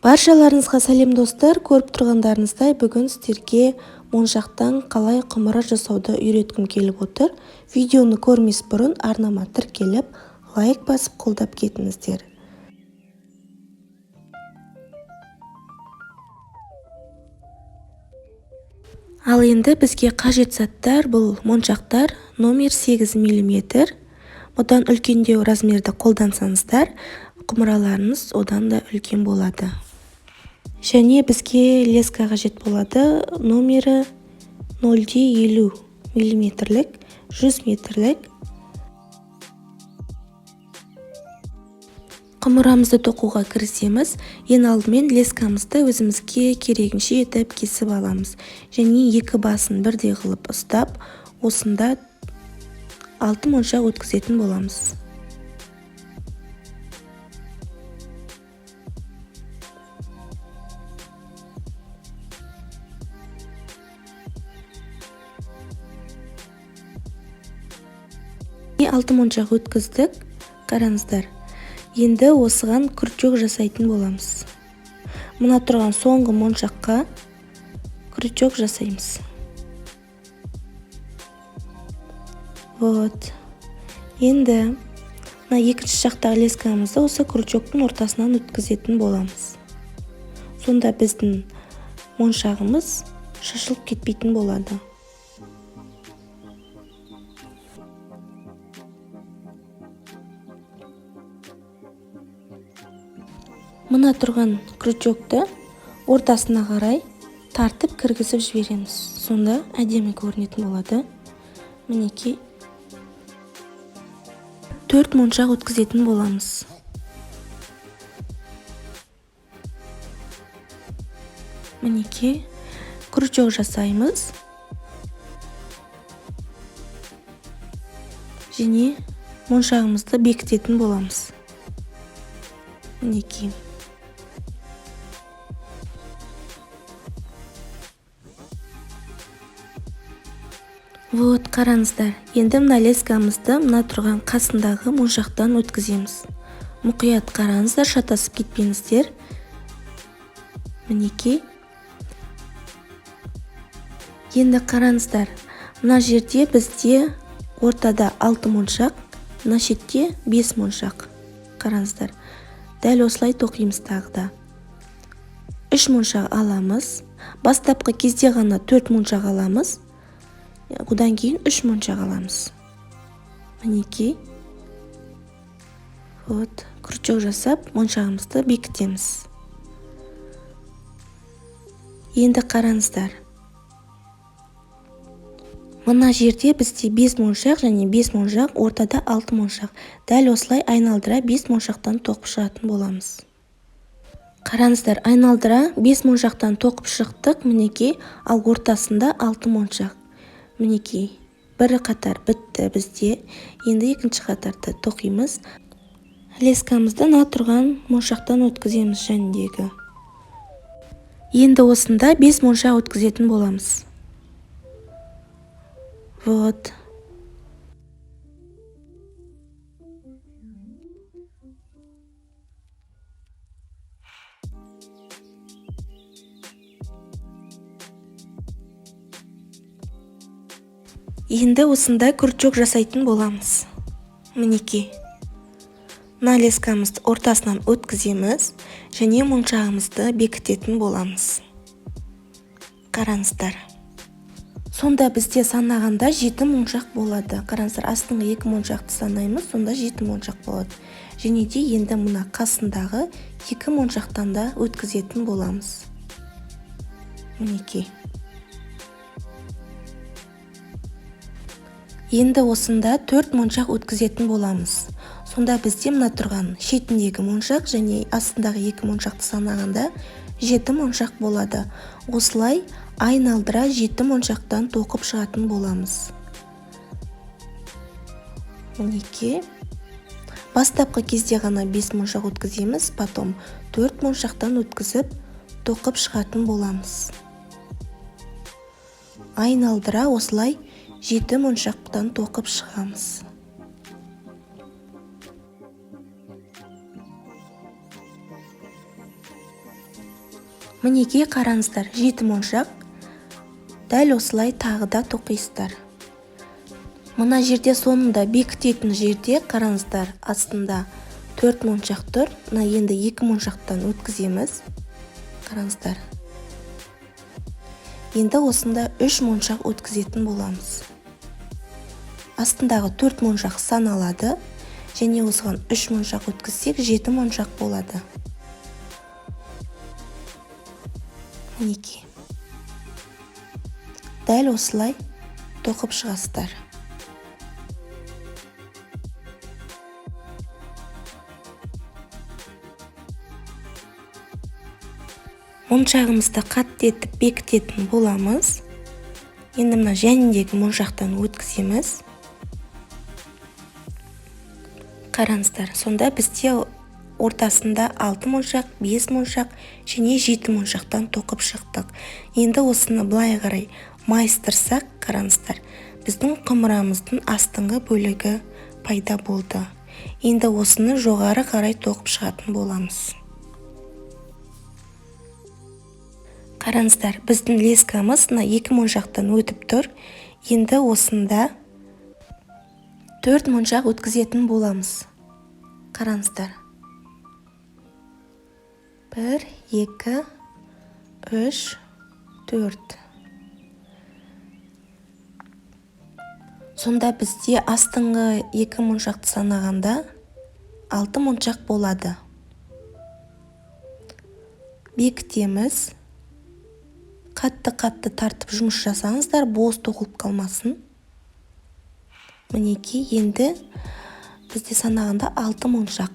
Баршаларыңызға сәлем достар, көріп тұрғандарыңыздай бүгін сіздерге моншақтан қалай құмыра жасауды үйреткім келіп отыр. Видеоны көрмес бұрын арнама тіркеліп, лайк басып қолдап кетіңіздер. Ал енді бізге қажет заттар бұл моншақтар номер 8 мм. Одан үлкендеу размерді қолдансаңыздар, құмыраларыңыз одан да үлкен болады. Және бізге леска қажет болады, номері 0,50 мм, 100 метрлік. Құмырамызды тоқуға кірісеміз. Ең алдымен лескамызды өзімізге керегінше етіп кесіп аламыз. Және екі басын бірдей қылып ұстап, осында 6 моншақ өткізетін боламыз. Алты моншақ өткіздік, қараңыздар. Енді осыған крючок жасайтын боламыз. Мына тұрған соңғы моншаққа крючок жасаймыз. Вот. Енді мына екінші жақтағы лескамызды осы крючоктың ортасынан өткізетін боламыз. Сонда біздің моншағымыз шашылып кетпейтін болады. Мына тұрған крючокты ортасына қарай тартып кіргізіп жібереміз. Сонда әдемі көрінетін болады. Мінекей 4 моншақ өткізетін боламыз. Мінекей крючок жасаймыз. Және моншағымызды бекітетін боламыз. Мінекей. Вот, қараңыздар. Енді мына лескамызды мына тұрған қасындағы моншақтан өткіземіз. Мұқият қараңыздар, шатасып кетпеңіздер. Мінекей. Енді қараңыздар. Мына жерде бізде ортада 6 моншақ, мына шетте 5 моншақ. Қараңыздар. Дәл осылай тоқимыз тағыда. 3 моншақ аламыз. Бастапқы кезде ғана 4 моншақ аламыз. Одан кейін 3 моншақ аламыз. Мінекей. Вот, крючок жасап, моншағымызды бекітеміз. Енді қараңыздар. Мына жерде бізде 5 моншақ және 5 моншақ, ортада 6 моншақ. Дәл осылай айналдыра 5 моншақтан тоқып шығатын боламыз. Қараңыздар, айналдыра 5 моншақтан тоқып шықтық, мінекей, ал ортасында 6 моншақ. Мінекей, бірі қатар бітті бізде. Енді екінші қатарды тоқимыз. Лескамызды мына тұрған моншақтан өткіземіз жәндегі. Енді осында 5 моншақ өткізетін боламыз. Вот. Енді осында крючок жасайтын боламыз. Мінекей. Мына лескамызды ортасынан өткіземіз және моншағымызды бекітетін боламыз. Қараңыздар. Сонда бізде санағанда 7 моншақ болады. Қараңыздар, астыңғы 2 моншақты санаймыз, сонда 7 моншақ болады. Және де енді мына қасындағы 2 моншақтан да өткізетін боламыз. Мінекей. Енді осында 4 моншақ өткізетін боламыз. Сонда бізде мына тұрған шетіндегі моншақ және астындағы 2 моншақты санағанда 7 моншақ болады. Осылай айналдыра 7 моншақтан тоқып шығатын боламыз. Мінекей. Бастапқы кезде ғана 5 моншақ өткіземіз, потом 4 моншақтан өткізіп тоқып шығатын боламыз. Айналдыра осылай 7 моншақтан тоқып шығамыз. Мінекей қараңыздар, 7 моншақ. Дәл осылай тағы да тоқисыздар. Мына жерде соңында бекітетін жерде қараңыздар, астында 4 моншақ тұр. Мына енді 2 моншақтан өткіземіз. Қараңыздар. Енді осында 3 моншақ өткізетін боламыз. Астындағы 4 моншақ саналады. Және осыған 3 моншақ өткізсек 7 моншақ болады. Мінекей. Дәл осылай тоқып шығасыздар. Моншағымызды қатты етіп бекітетін боламыз. Енді мына жәніндегі моншақтан өткіземіз. Қараңыздар, сонда бізде ортасында 6 моншақ, 5 моншақ және 7 моншақтан тоқып шықтық. Енді осыны былай қарай майыстырсақ, қараңыздар, біздің құмырамыздың астыңғы бөлігі пайда болды. Енді осыны жоғары қарай тоқып шығатын боламыз. Қараңыздар, біздің лескамыз 2 моншақтан өтіп тұр. Енді осында 4 моншақ өткізетін боламыз. Қараңыздар. 1, 2, 3, 4. Сонда бізде астыңғы 2 моншақты санағанда 6 моншақ болады. Бекітеміз. Қатты тартып жұмыс жасаңыздар, бос тоқылып қалмасын. Мінекей, енді бізде санағанда 6 моншақ.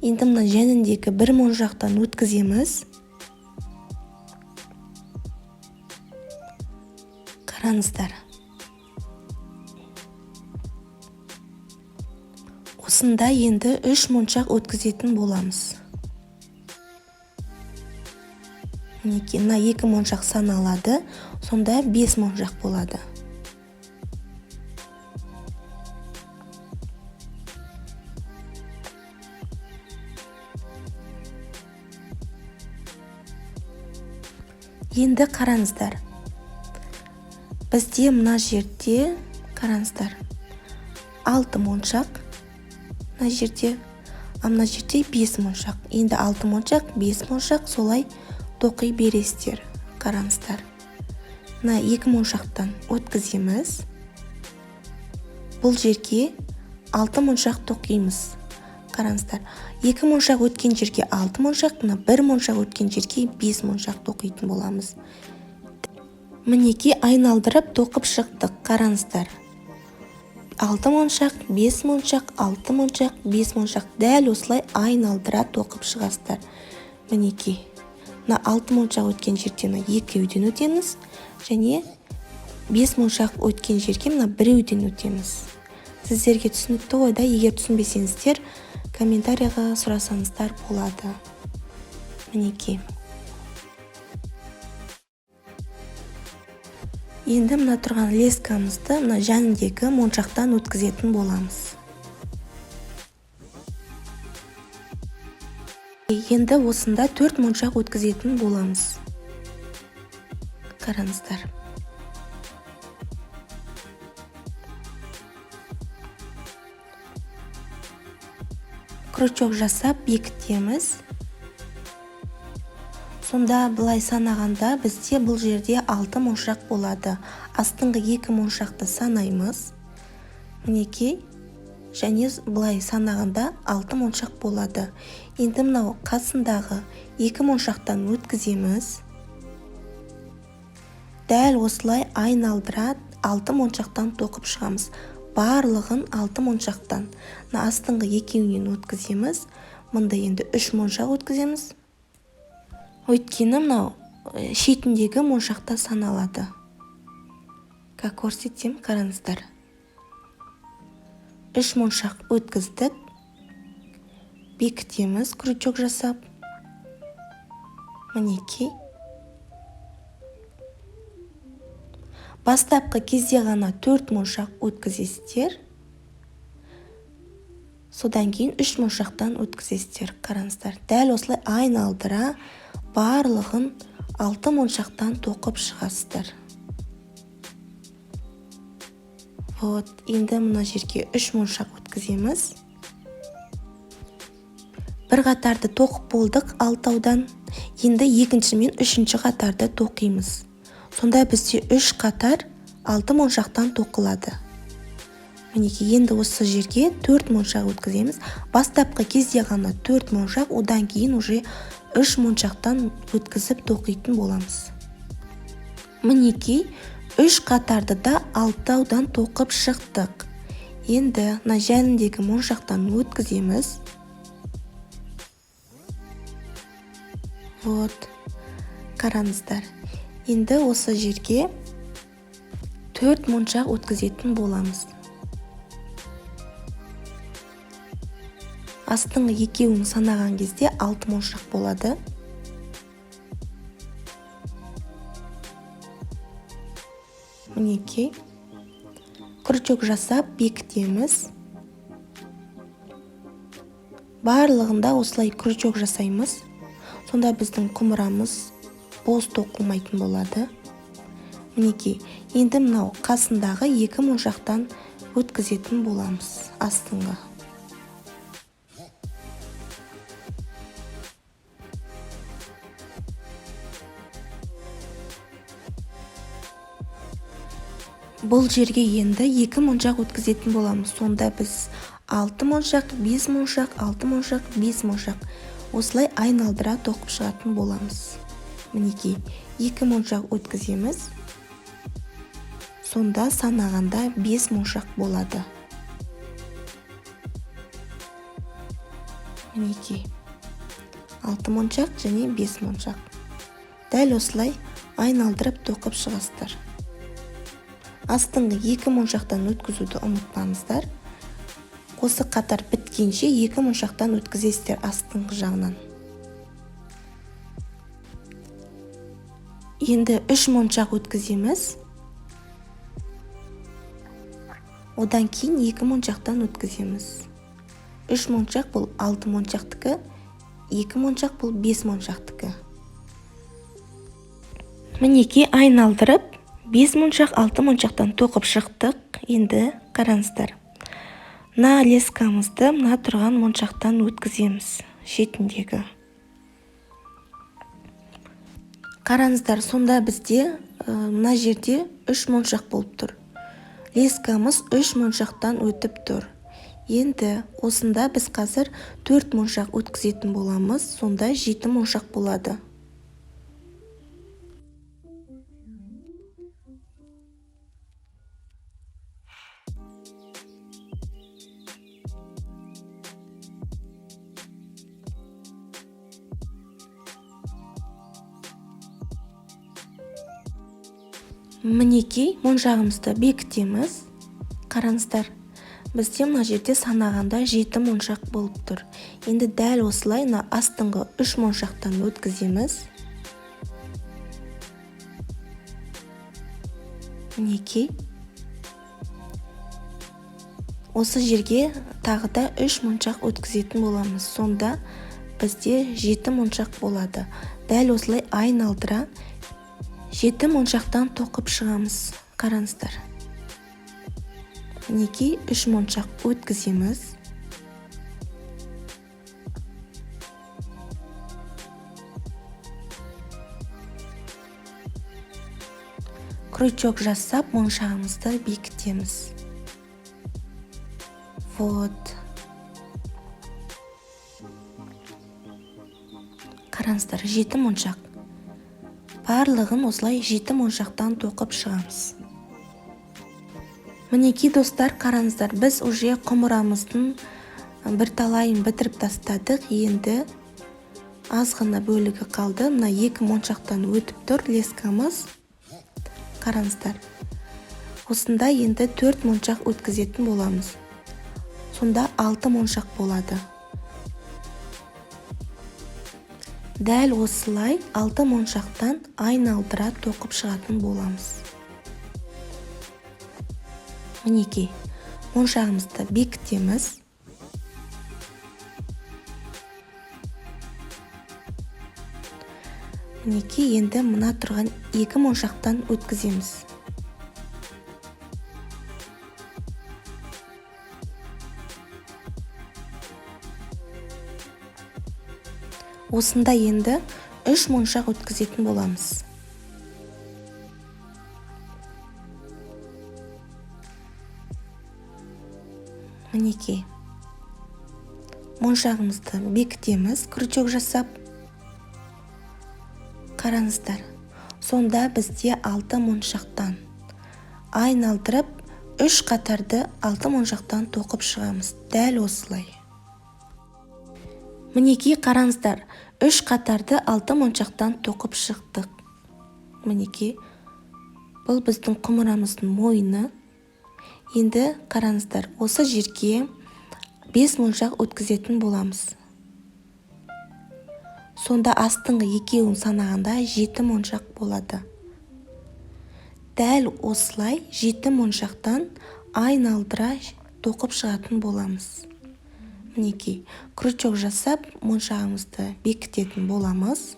Енді мына жәніндегі 1 моншақтан өткіземіз. Қараңыздар. Осында енді 3 моншақ өткізетін боламыз. Мінекей, мына 2 моншақ саналады, сонда 5 моншақ болады. Енді қараңыздар. Бізде мына жерде, қараңыздар, 6 моншақ. Мына жерде 5 моншақ. Енді 6 моншақ, 5 моншақ солай тоқи бересіздер. Қараңыздар. Мына 2 моншақтан өткіземіз. Бұл жерге 6 моншақ тоқимыз. Қараңыздар. 2 моншақ өткен жерге 6 моншақ, 1 моншақ өткен жерге 5 моншақ тоқитын боламыз. Мінекей, айналдырып тоқып шықтық. Қараңыздар. 6 моншақ, 5 моншақ, 6 моншақ, 5 моншақ. Дәл осылай айналдыра тоқып шығасыздар. Мінекей. 6 моншақ өткен жерден 2-ден өтеміз. Және 5 моншақ өткен жерге 1-ден өтеміз. Сіздерге түсінікті ойда, егер түсінбесеңіздер, комментарияға сұрасаңыздар болады. Мінекей. Енді мына тұрған лескамызды жәніндегі моншақтан өткізетін боламыз. Енді осында 4 моншақ өткізетін боламыз. Қараңыздар. Крючок жасап бекітеміз. Сонда былай санағанда бізде бұл жерде 6 моншақ болады. Астыңғы 2 моншақты санаймыз. Мінекей, және былай санағанда 6 моншақ болады. Енді мынау қасындағы 2 моншақтан өткіземіз. Дәл осылай айналдыра 6 моншақтан тоқып шығамыз. Барлығын 6 моншақтан. Астыңғы 2-нен өткіземіз. Мұнда енді 3 моншақ өткіземіз. Өйткені мынау шетіндегі моншақта саналады. Как көрсетсем, қараңыздар. 3 моншақ өткіздік. Бекітеміз крючок жасап. Мінекей. Бастапқы кезде ғана 4 моншақ өткізесіздер. Содан кейін 3 моншақтан өткізесіздер. Қараңыздар. Дәл осылай айналдыра барлығын 6 моншақтан тоқып шығасыздар. Вот, енді мына жерге 3 моншақ өткіземіз. Бір қатарды тоқып болдық алтаудан. Енді екінші мен үшінші қатарды тоқимыз. Сонда бізде 3 қатар 6 моншақтан тоқылады. Мінеки, енді осы жерге 4 моншақ өткіземіз. Бастапқы кезде ғана 4 моншақ, одан кейін уже 3 моншақтан өткізіп тоқитын боламыз. Мінеки, 3 қатарды да алтаудан тоқып шықтық. Енді мына жанындегі моншақтан өткіземіз. Вот, қараңыздар. Енді осы жерге 4 моншақ өткізетін боламыз. Астыңғы екеуін санаған кезде 6 моншақ болады. Мінеки, крючок жасап бекітеміз. Барлығында осылай крючок жасаймыз. Сонда біздің құмырамыз бос тоқылмайтын болады. Мінеки, енді мынау қасындағы 2 моншақтан өткізетін боламыз астыңғы. Бұл жерге енді 2 моншақ өткізетін боламыз. Сонда біз 6 моншақ, 5 моншақ, 6 моншақ, 5 моншақ. Осылай айналдыра тоқып шығатын боламыз. Мінеки, 2 моншақ өткіземіз. Сонда санағанда 5 моншақ болады. Мінеки, 6 моншақ және 5 моншақ. Дәл осылай айналдырып тоқып шығасыздар. Астыңғы 2 моншақтан өткізуді ұмытпаңыздар. Осы қатар біткенше 2 моншақтан өткізесіздер астыңғы жағынан. Енді 3 моншақ өткіземіз. Одан кейін 2 моншақтан өткіземіз. 3 моншақ бұл 6 моншақтікі, 2 моншақ бұл 5 моншақтікі. Мінеки, айналдырып 5 моншақ, 6 моншақтан тоқып шықтық. Енді қараңыздар. Мына лескамызды мына тұрған моншақтан өткіземіз, шетіндегі. Қараңыздар, сонда бізде мына жерде 3 моншақ болып тұр. Лескамыз 3 моншақтан өтіп тұр. Енді осында біз қазір 4 моншақ өткізетін боламыз, сонда 7 моншақ болады. Мінеки, моншағымызды бекітеміз. Қараңыздар, бізде мына жерде санағанда 7 моншақ болып тұр. Енді дәл осылай астыңғы 3 моншақтан өткіземіз. Мінеки, осы жерге тағы да 3 моншақ өткізетін боламыз. Сонда бізде 7 моншақ болады. Дәл осылай айналдыра 7 моншақтан тоқып шығамыз. Қараңыздар. Мінеки, 3 моншақ өткіземіз. Крючок жасап моншағымызды бекітеміз. Вот. Қараңыздар, 7 моншақ. Барлығын осылай 7 моншақтан тоқып шығамыз. Мінеки, достар, қараңыздар, біз уже құмырамыздың бір талайын бітіріп тастадық. Енді аз ғана бөлігі қалды. Мына 2 моншақтан өтіп тұр лескамыз. Қараңыздар. Осында енді 4 моншақ өткізетін боламыз. Сонда 6 моншақ болады. Дәл осылай 6 моншақтан айналдыра тоқып шығатын боламыз. Мінеки, моншағымызды бекітеміз. Мінекей, енді мына тұрған 2 моншақтан өткіземіз. Осында енді 3 моншақ өткізетін боламыз. Мінекей, моншағымызды бекітеміз, крючок жасап. Қараңыздар, сонда бізде 6 моншақтан айналдырып 3 қатарды 6 моншақтан тоқып шығамыз. Дәл осылай. Мінекей, қараңыздар, 3 қатарды 6 моншақтан тоқып шықтық. Мінекей, бұл біздің құмырамыздың мойны. Енді қараңыздар, осы жерге 5 моншақ өткізетін боламыз. Сонда астыңғы екеуін санағанда 7 моншақ болады. Дәл осылай 7 моншақтан айналдыра тоқып шығатын боламыз. Мінекей, крючок жасап, моншағымызды бекітетін боламыз.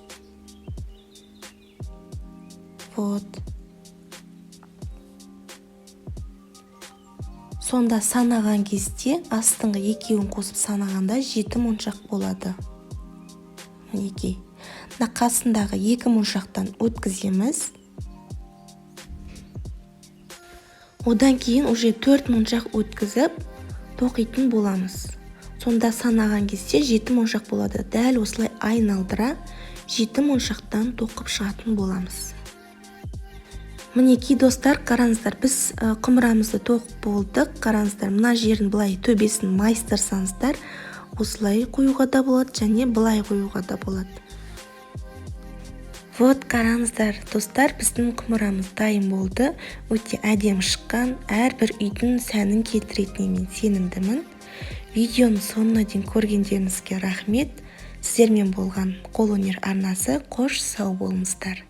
Вот. Сонда санаған кезде астыңғы екеуін қосып санағанда 7 моншақ болады. Мінекей, қасындағы 2 моншақтан өткіземіз. Одан кейін уже 4 моншақ өткізіп тоқитын боламыз. Сонда санаған кезде 7 моншақ болады. Дәл осылай айналдыра 7 моншақтан тоқып шығатын боламыз. Мінекей достар, қараңыздар, біз құмырамызды тоқып болдық. Қараңыздар, мына жерін былай төбесін майыстырсаңыздар, осылай қоюға да болады, және былай қоюға да болады. Вот, қараңыздар, достар, біздің құмырамыз дайын болды. Өте әдемі шыққан, әрбір үйдің сәнін келтіретініне мен сенімдімін. Видеоны соңына дейін көргендеріңізге рахмет. Сіздермен болған қолөнер арнасы. Қош сау болыңыздар.